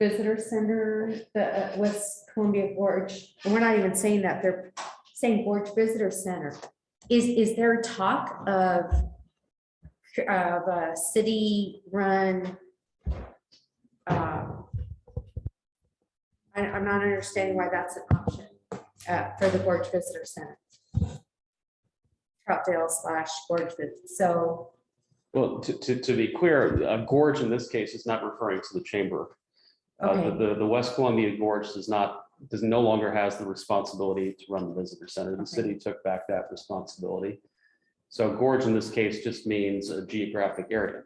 visitor center, the West Columbia Gorge. And we're not even saying that, they're saying Gorge Visitor Center. Is there talk of a city run? I'm not understanding why that's an option for the Gorge Visitor Center. Troutdale / Gorge Visit. So. Well, to be clear, Gorge in this case is not referring to the chamber. Okay. The West Columbia Gorge no longer has the responsibility to run the visitor center. The city took back that responsibility. So Gorge in this case just means a geographic area.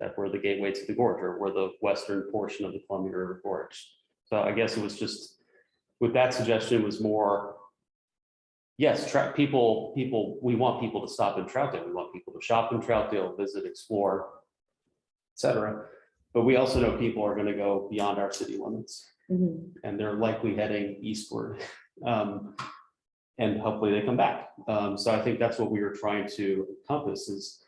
That we're the gateway to the gorge, or we're the western portion of the Columbia River Gorge. So I guess it was just, with that suggestion was more, yes, people, we want people to stop in Troutdale. We want people to shop in Troutdale, visit, explore, etc. But we also know people are going to go beyond our city limits, and they're likely heading eastward, and hopefully they come back. So I think that's what we were trying to encompass is,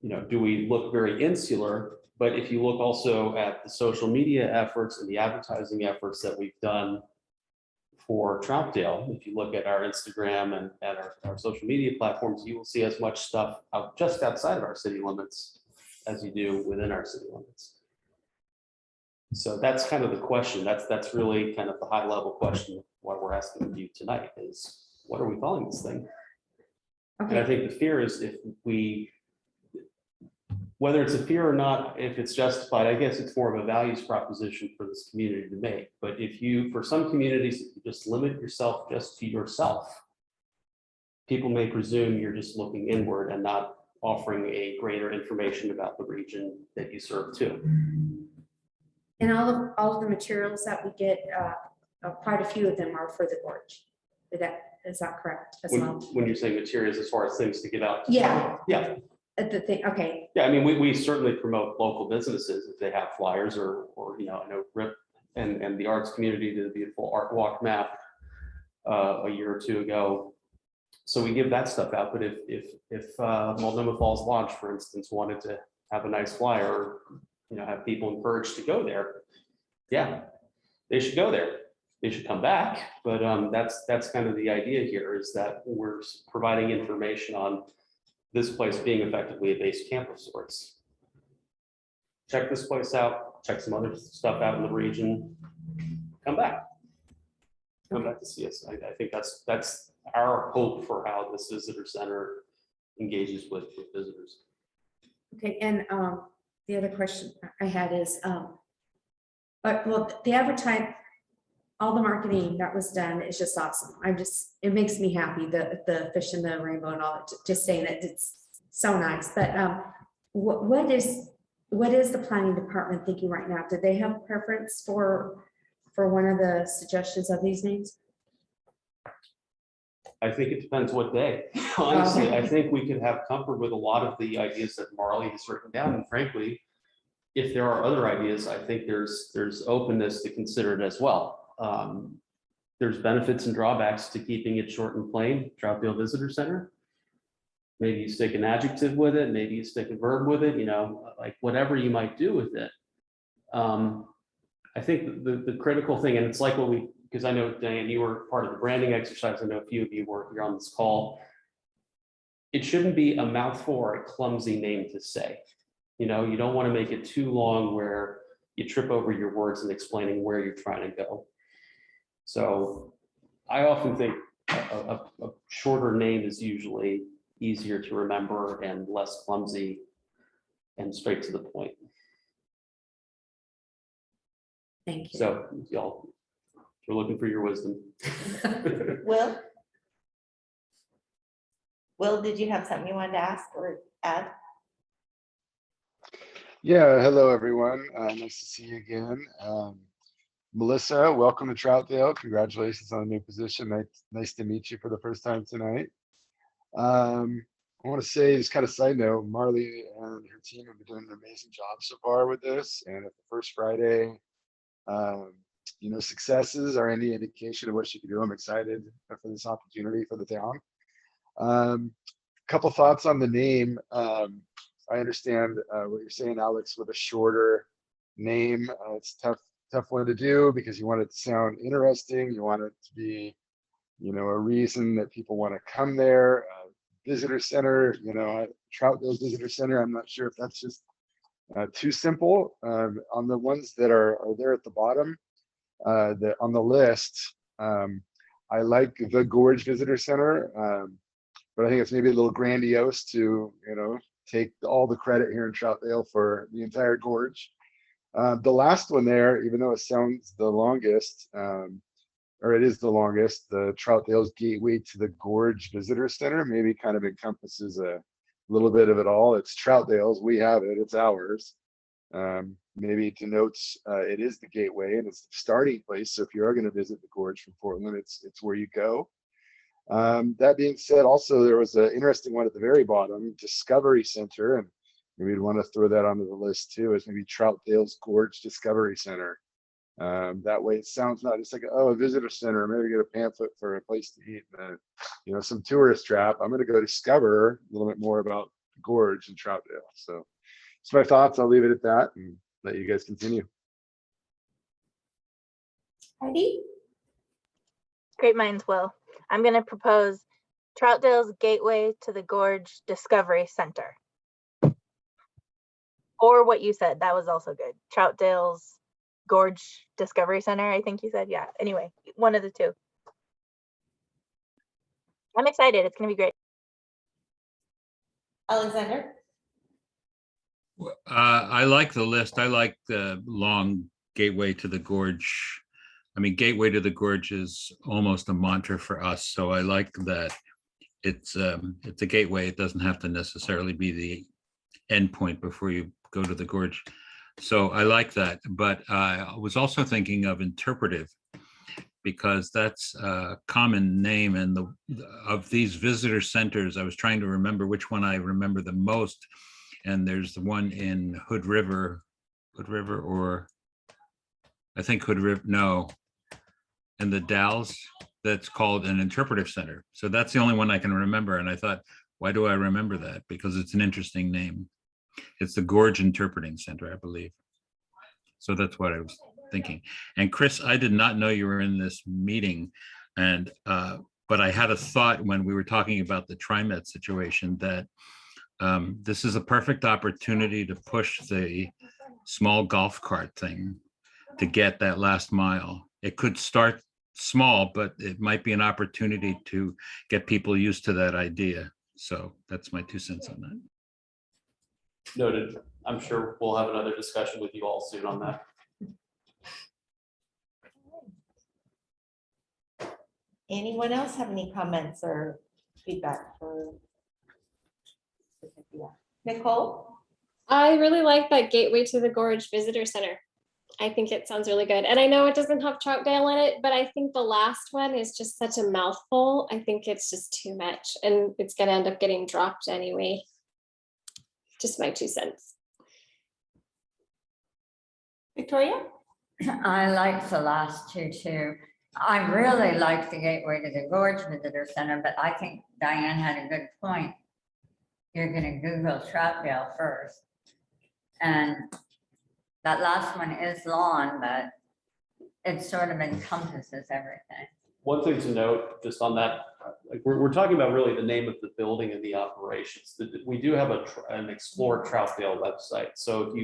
do we look very insular? But if you look also at the social media efforts and the advertising efforts that we've done for Troutdale, if you look at our Instagram and at our social media platforms, you will see as much stuff out just outside of our city limits as you do within our city limits. So that's kind of the question. That's really kind of the high level question. What we're asking of you tonight is, what are we calling this thing? Okay. And I think the fear is, if we, whether it's a fear or not, if it's justified, I guess it's more of a values proposition for this community to make. But if you, for some communities, if you just limit yourself just to yourself, people may presume you're just looking inward and not offering a greater information about the region that you serve too. And all of the materials that we get, quite a few of them are for the gorge. Is that correct as well? When you're saying materials, as far as things to get out. Yeah. Yeah. The thing, okay. Yeah, I mean, we certainly promote local businesses if they have flyers or I know Rip and the arts community did a beautiful art walk map a year or two ago. So we give that stuff out. But if Multnomah Falls Lodge, for instance, wanted to have a nice flyer, have people encouraged to go there, yeah, they should go there. They should come back. But that's kind of the idea here, is that we're providing information on this place being effectively a base camp of sorts. Check this place out, check some other stuff out in the region, come back. Come back to see us. I think that's our hope for how this visitor center engages with visitors. Okay, and the other question I had is, well, the advertise, all the marketing that was done is just awesome. It makes me happy, the fish in the rainbow and all that, just saying that it's so nice. But what is the planning department thinking right now? Do they have preference for one of the suggestions of these names? I think it depends what day. Honestly, I think we could have comfort with a lot of the ideas that Marley has written down. And frankly, if there are other ideas, I think there's openness to consider it as well. There's benefits and drawbacks to keeping it short and plain, Troutdale Visitor Center. Maybe you stick an adjective with it, maybe you stick a verb with it, like whatever you might do with it. I think the critical thing, and it's like because I know, Diane, you were part of the branding exercise. I know a few of you were here on this call. It shouldn't be a mouthful or a clumsy name to say. You don't want to make it too long where you trip over your words in explaining where you're trying to go. So I often think a shorter name is usually easier to remember and less clumsy and straight to the point. Thank you. So y'all, we're looking for your wisdom. Will, did you have something you wanted to ask or add? Yeah, hello everyone. Nice to see you again. Melissa, welcome to Troutdale. Congratulations on a new position. Nice to meet you for the first time tonight. I want to say, just kind of side note, Marley and her team have been doing an amazing job so far with this. And if the first Friday, successes are any indication of what she can do, I'm excited for this opportunity for the town. Couple thoughts on the name. I understand what you're saying, Alex, with a shorter name. It's tough one to do because you want it to sound interesting. You want it to be, a reason that people want to come there. Visitor center, Troutdale Visitor Center. I'm not sure if that's just too simple. On the ones that are there at the bottom, on the list, I like the Gorge Visitor Center, but I think it's maybe a little grandiose to, take all the credit here in Troutdale for the entire gorge. The last one there, even though it sounds the longest, or it is the longest, the Troutdale's Gateway to the Gorge Visitor Center maybe kind of encompasses a little bit of it all. It's Troutdale's, we have it, it's ours. Maybe denotes it is the gateway and it's the starting place. So if you are going to visit the gorge from Portland, it's where you go. That being said, also there was an interesting one at the very bottom, Discovery Center, and maybe we'd want to throw that onto the list too, as maybe Troutdale's Gorge Discovery Center. That way it sounds not just like, a visitor center, maybe get a pamphlet for a place to eat, and some tourist trap. I'm going to go discover a little bit more about the gorge in Troutdale. So it's my thoughts. I'll leave it at that and let you guys continue. Heidi? Great minds will. I'm going to propose Troutdale's Gateway to the Gorge Discovery Center. Or what you said, that was also good. Troutdale's Gorge Discovery Center, I think you said. Yeah, anyway, one of the two. I'm excited. It's going to be great. Alexander? I like the list. I like the long Gateway to the Gorge. I mean, Gateway to the Gorge is almost a mantra for us. So I like that it's a gateway. It doesn't have to necessarily be the end point before you go to the gorge. So I like that. But I was also thinking of interpretive, because that's a common name. And of these visitor centers, I was trying to remember which one I remember the most. And there's the one in Hood River, or I think Hood River, no, in the Dalles, that's called an interpretive center. So that's the only one I can remember. And I thought, why do I remember that? Because it's an interesting name. It's the Gorge Interpreting Center, I believe. So that's what I was thinking. And Chris, I did not know you were in this meeting, and but I had a thought when we were talking about the TriMet situation that this is a perfect opportunity to push the small golf cart thing to get that last mile. It could start small, but it might be an opportunity to get people used to that idea. So that's my 2 cents on that. Noted. I'm sure we'll have another discussion with you all soon on that. Anyone else have any comments or feedback for Nicole? I really like that Gateway to the Gorge Visitor Center. I think it sounds really good. And I know it doesn't have Troutdale in it, but I think the last one is just such a mouthful. I think it's just too much and it's gonna end up getting dropped anyway. Just my 2 cents. Victoria? I like the last two too. I really like the Gateway to the Gorge Visitor Center, but I think Diane had a good point. You're gonna Google Troutdale first. And that last one is long, but it sort of encompasses everything. One thing to note, just on that, like we're talking about really the name of the building and the operations. We do have an Explore Troutdale website. So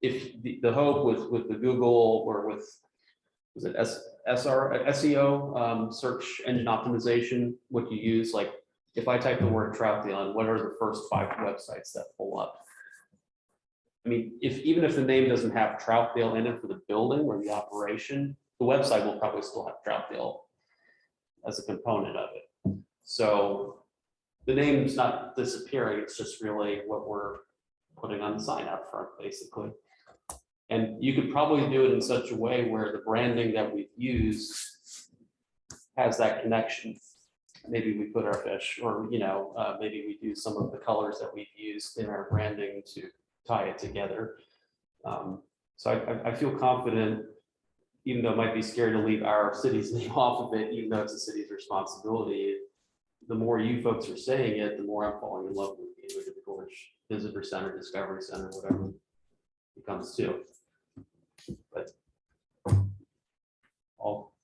if the hope with the Google or with, was it SEO, search engine optimization, what you use, like if I type the word Troutdale, what are the first 5 websites that pull up? I mean, even if the name doesn't have Troutdale in it for the building or the operation, the website will probably still have Troutdale as a component of it. So the name's not disappearing, it's just really what we're putting on the sign out front, basically. And you could probably do it in such a way where the branding that we've used has that connection. Maybe we put our fish, or maybe we do some of the colors that we've used in our branding to tie it together. So I feel confident, even though it might be scary to leave our city's name off of it, even though it's the city's responsibility. The more you folks are saying it, the more I'm falling in love with the Gorge Visitor Center, Discovery Center, whatever it becomes too. But I'll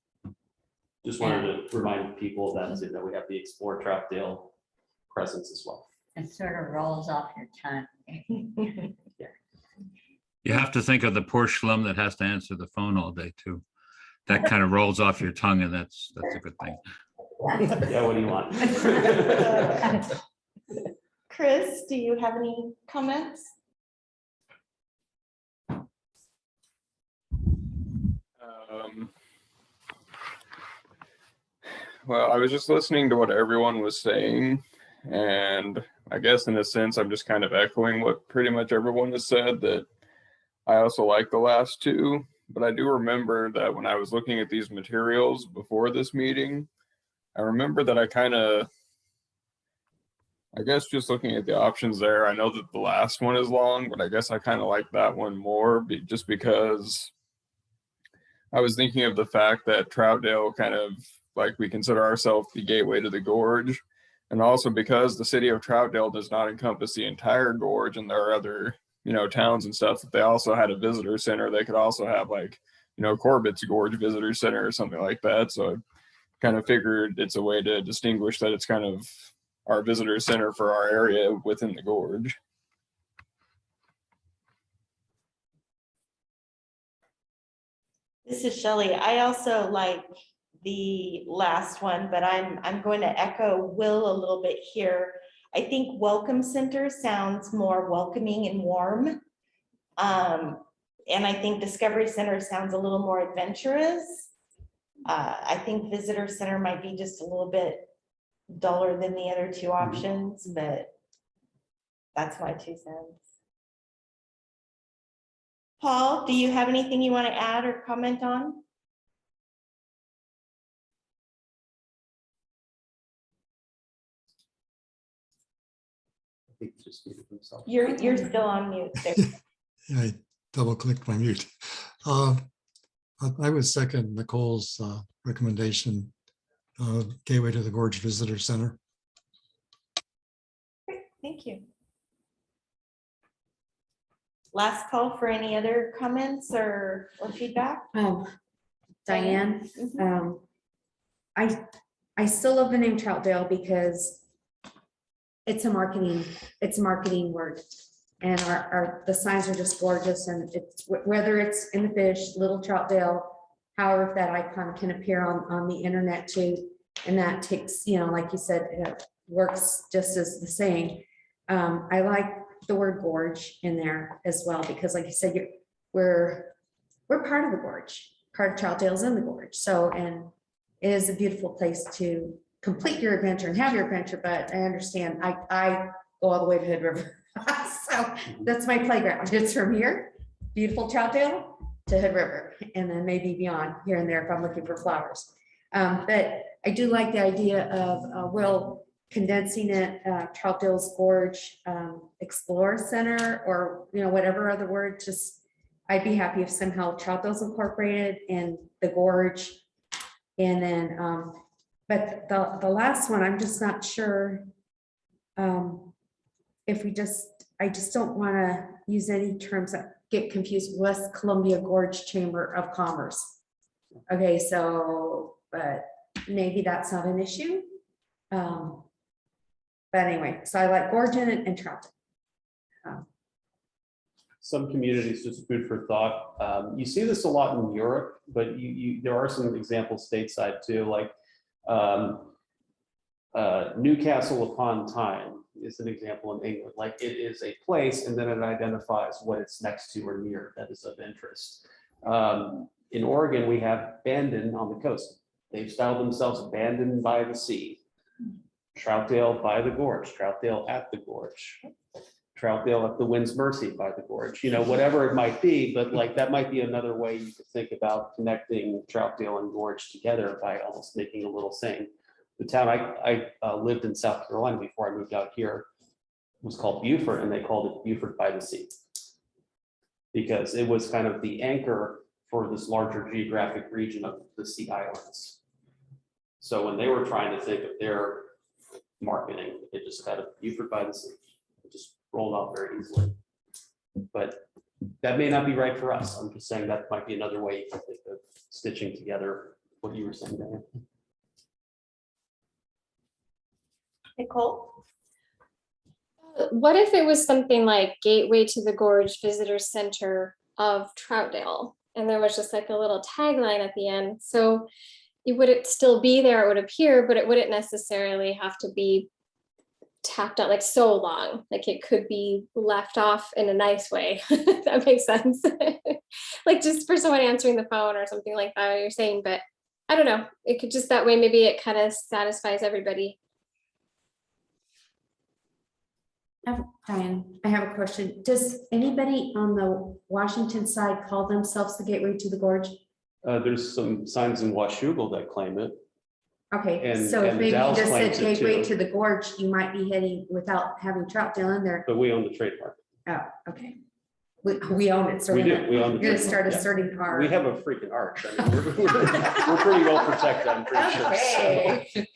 just wanted to remind people that we have the Explore Troutdale presence as well. It sort of rolls off your tongue. You have to think of the poor schlum that has to answer the phone all day too. That kind of rolls off your tongue, and that's a good thing. Yeah, what do you want? Chris, do you have any comments? Well, I was just listening to what everyone was saying, and I guess in a sense, I'm just kind of echoing what pretty much everyone has said, that I also like the last 2, but I do remember that when I was looking at these materials before this meeting, I remember that I guess just looking at the options there, I know that the last one is long, but I guess I kind of like that one more just because I was thinking of the fact that Troutdale kind of, like, we consider ourselves the gateway to the gorge. And also because the city of Troutdale does not encompass the entire gorge, and there are other, towns and stuff, if they also had a visitor center, they could also have, like, Corbett's Gorge Visitor Center or something like that. So I kind of figured it's a way to distinguish that it's kind of our visitor center for our area within the gorge. This is Shelley. I also like the last one, but I'm going to echo Will a little bit here. I think Welcome Center sounds more welcoming and warm. And I think Discovery Center sounds a little more adventurous. I think Visitor Center might be just a little bit duller than the other 2 options, but that's my 2 cents. Paul, do you have anything you want to add or comment on? I think he just muted himself. You're still on mute there. I double clicked my mute. I would second Nicole's recommendation, Gateway to the Gorge Visitor Center. Great, thank you. Last call for any other comments or feedback? Diane, I still love the name Troutdale because it's a marketing word. And the signs are just gorgeous, and it's whether it's in the fish, Little Troutdale, however that icon can appear on the internet too, and that takes, like you said, it works just as the same. I like the word gorge in there as well, because like you said, we're part of the gorge, part of Troutdale's in the gorge. So, and it is a beautiful place to complete your adventure and have your adventure, but I understand, I go all the way to Hood River. So that's my playground. It's from here, beautiful Troutdale, to Hood River, and then maybe beyond here and there if I'm looking for flowers. But I do like the idea of condensing it, Troutdale's Gorge Explorer Center, or whatever other word. Just I'd be happy if somehow Troutdale's incorporated in the gorge, and then but the last one, I'm just not sure if I just don't want to use any terms that get confused. West Columbia Gorge Chamber of Commerce. Okay, so, but maybe that's not an issue. But anyway, so I like Gorge and Trout. Some communities, just food for thought. You see this a lot in Europe, but there are some examples stateside too, like Newcastle upon Tyne is an example in England. Like it is a place, and then it identifies what it's next to or near that is of interest. In Oregon, we have Bandon on the coast. They've styled themselves Bandon by the Sea, Troutdale by the Gorge, Troutdale at the Gorge, Troutdale at the Wind's Mercy by the Gorge, whatever it might be, but like that might be another way you could think about connecting Troutdale and Gorge together by almost making a little saying. The town I lived in South Carolina before I moved out here was called Beaufort, and they called it Beaufort by the Sea because it was kind of the anchor for this larger geographic region of the Sea Islands. So when they were trying to think of their marketing, it just kind of Beaufort by the Sea. It just rolled out very easily. But that may not be right for us. I'm just saying that might be another way you can think of stitching together what you were saying, Diane. Nicole? What if it was something like Gateway to the Gorge Visitor Center of Troutdale, and there was just like a little tagline at the end? So it would still be there, it would appear, but it wouldn't necessarily have to be tapped out like so long. Like it could be left off in a nice way. If that makes sense. Like just for someone answering the phone or something like that you're saying, but I don't know. It could just that way, maybe it kind of satisfies everybody. Diane, I have a question. Does anybody on the Washington side call themselves the Gateway to the Gorge? There's some signs in Washougal that claim it. Okay, And- so if and maybe you Dallas just said claims it Gateway too. to the Gorge, you might be heading without having Troutdale in there. But we own the trademark. Oh, okay. We own it. So We we're do. gonna- We own the You're gonna trademark, start yeah. asserting our. We have a freaking arch. I mean, we're pretty well protected, I'm pretty sure.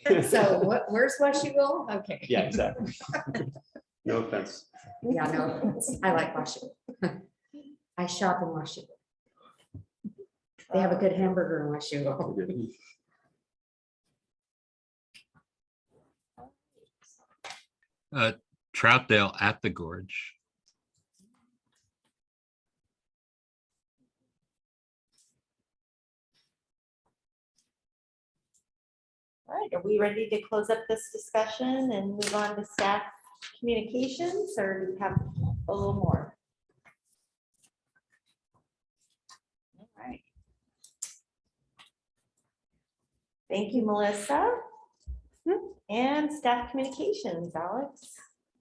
Okay. So where's Washougal? Okay. Yeah, exactly. No offense. Yeah, no offense. I like Washougal. I shop in Washougal. They have a good hamburger in Washougal. Troutdale at the Gorge. All right, are we ready to close up this discussion and move on to staff communications, or do we have a little more? All right. Thank you, Melissa. And staff communications, Alex.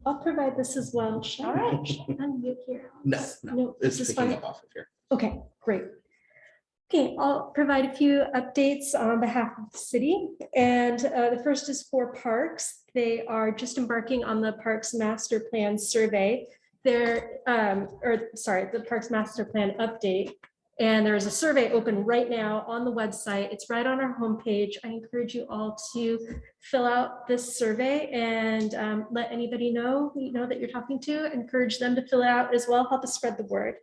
I'll provide this as well. All right. Unmute here. No, this it's is picking fine. up off of here. Okay, great. Okay, I'll provide a few updates on behalf of the city. And the first is for parks. They are just embarking on the Parks Master Plan survey. The Parks Master Plan update. And there is a survey open right now on the website. It's right on our homepage. I encourage you all to fill out this survey and let anybody know, that you're talking to. Encourage them to fill it out as well. Help us spread the word.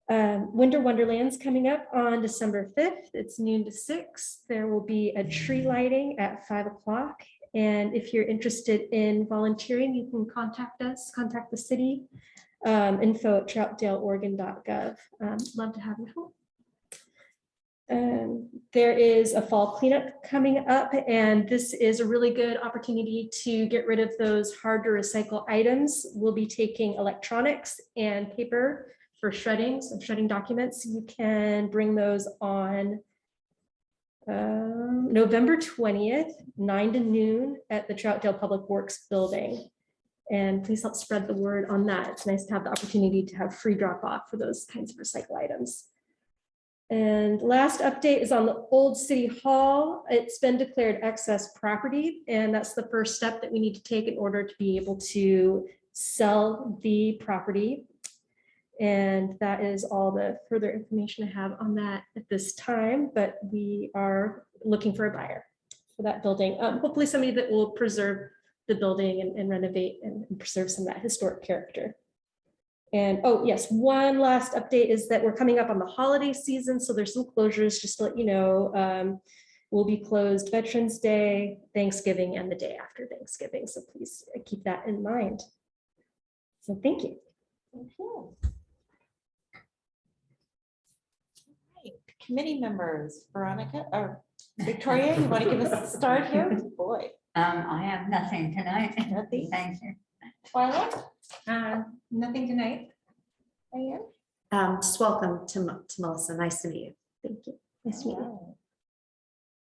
Winter Wonderland's coming up on December 5th. It's noon to 6. There will be a tree lighting at 5 o'clock. And if you're interested in volunteering, you can contact us, contact the city. info@troutdaleoregon.gov. Love to have you help. There is a fall cleanup coming up, and this is a really good opportunity to get rid of those hard to recycle items. We'll be taking electronics and paper for shredding, so shredding documents. You can bring those on November 20th, 9 to noon at the Troutdale Public Works Building. And please help spread the word on that. It's nice to have the opportunity to have free drop off for those kinds of recycle items. And last update is on the old City Hall. It's been declared excess property, and that's the first step that we need to take in order to be able to sell the property. And that is all the further information I have on that at this time, but we are looking for a buyer for that building. Hopefully somebody that will preserve the building and renovate and preserve some of that historic character. And oh yes, one last update is that we're coming up on the holiday season. So there's some closures, just to let you know. We'll be closed Veterans Day, Thanksgiving, and the day after Thanksgiving. So please keep that in mind. So thank you. Thank you. Right. Committee members, Veronica or Victoria, you want to give us a start here? Boy. I have nothing tonight. Nothing. Thank you. Twyla? Nothing tonight. Diane? Just welcome to Melissa. Nice to meet you. Thank you. Nice to meet you.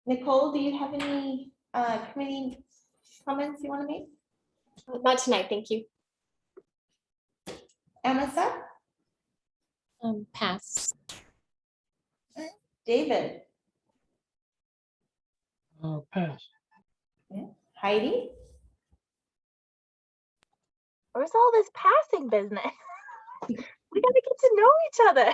Nicole, do you have any committee comments you want to make? Not tonight, thank you. Amasa? Pass. David? Pass. Heidi? Where's all this passing business? We gotta get to know each other.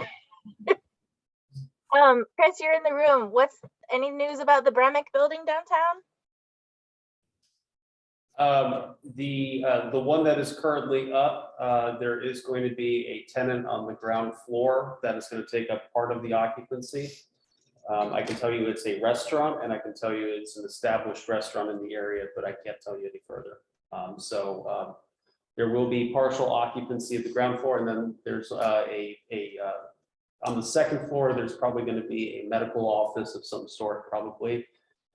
Chris, you're in the room. What's any news about the Bremick building downtown? The one that is currently up, there is going to be a tenant on the ground floor that is going to take up part of the occupancy. I can tell you it's a restaurant, and I can tell you it's an established restaurant in the area, but I can't tell you any further. There will be partial occupancy of the ground floor, and then there's on the second floor, there's probably going to be a medical office of some sort, probably.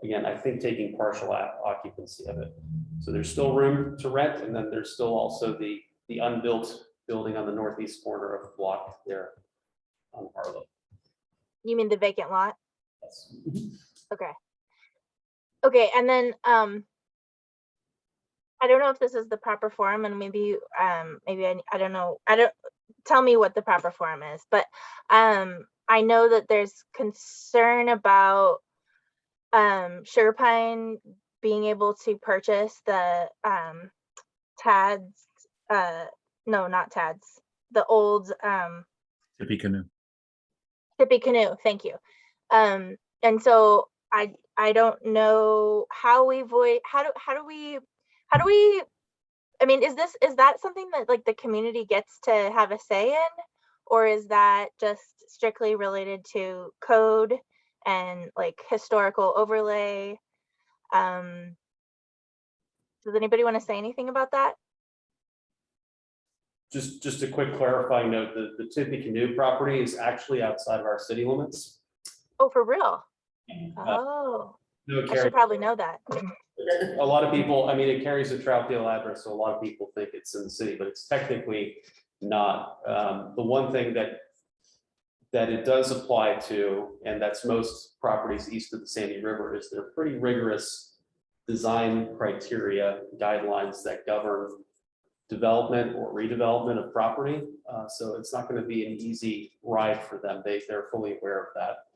Again, I think taking partial occupancy of it. So there's still room to rent, and then there's still also the unbuilt building on the northeast corner of the block there on Harlow. You mean the vacant lot? Yes. Okay. Okay, and then I don't know if this is the proper forum, and maybe I don't know. Tell me what the proper forum is, but I know that there's concern about Sugar Pine being able to purchase the TADS, no, not TADS, the old Tippy canoe. Tippy canoe, thank you. And so I don't know how we how do we I mean, is that something that like the community gets to have a say in, or is that just strictly related to code and like historical overlay? Does anybody want to say anything about that? Just a quick clarifying note, the Tippy Canoe property is actually outside of our city limits. Oh, for real? Oh, I should probably know that. A lot of people, I mean, it carries a Troutdale address, so a lot of people think it's in the city, but it's technically not. The one thing that it does apply to, and that's most properties east of the Sandy River, is they're pretty rigorous design criteria, guidelines that govern development or redevelopment of property. So it's not going to be an easy ride for them. They're fully aware of that.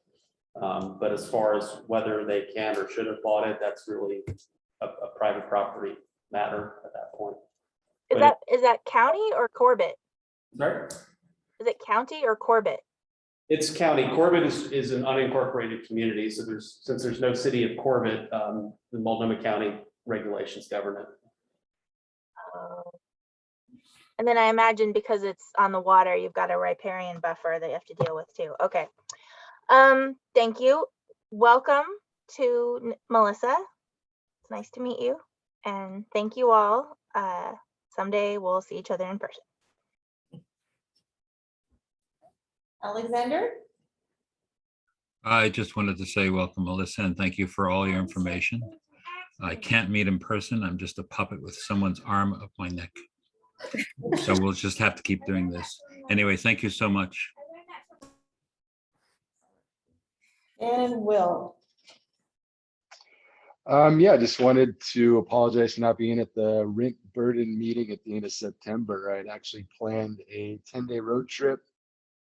But as far as whether they can or should have bought it, that's really a private property matter at that point. Is that county or Corbett? Sorry? Is it county or Corbett? It's county. Corbett is an unincorporated community. So since there's no city of Corbett, the Multnomah County regulations govern it. And then I imagine because it's on the water, you've got a riparian buffer that you have to deal with too. Okay. Thank you. Welcome to Melissa. It's nice to meet you. And thank you all. Someday we'll see each other in person. Alexander? I just wanted to say welcome, Melissa, and thank you for all your information. I can't meet in person. I'm just a puppet with someone's arm up my neck. So we'll just have to keep doing this. Anyway, thank you so much. And Will. Yeah, just wanted to apologize for not being at the rent burden meeting at the end of September. I'd actually planned a 10-day road trip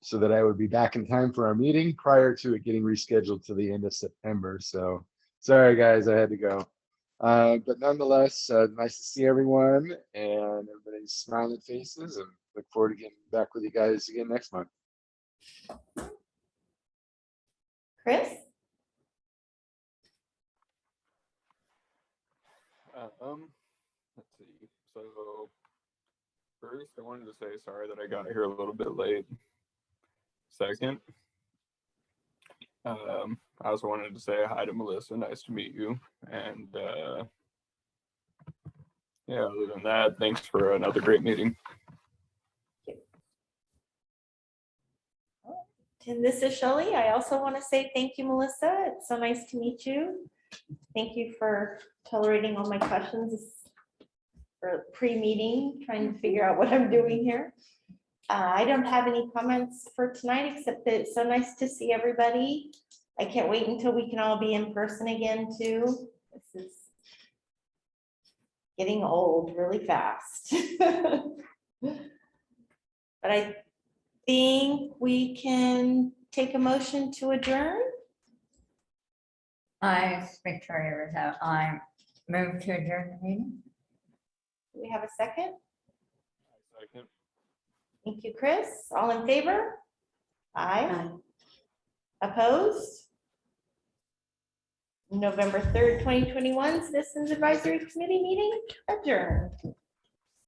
so that I would be back in time for our meeting prior to it getting rescheduled to the end of September. So sorry, guys, I had to go. But nonetheless, nice to see everyone and everybody's smiling faces, and look forward to getting back with you guys again next month. Chris? Let's see. So first, I wanted to say sorry that I got here a little bit late. Second, I also wanted to say hi to Melissa. Nice to meet you. And yeah, other than that, thanks for another great meeting. And this is Shelley. I also want to say thank you, Melissa. It's so nice to meet you. Thank you for tolerating all my questions for pre-meeting, trying to figure out what I'm doing here. I don't have any comments for tonight, except that it's so nice to see everybody. I can't wait until we can all be in person again too. This is getting old really fast. But I think we can take a motion to adjourn. Victoria Rizzo, I move to adjourn the meeting. Do we have a second? Second. Thank you, Chris. All in favor? Aye. Opposed? November 3rd, 2021 Citizens Advisory Committee meeting adjourned.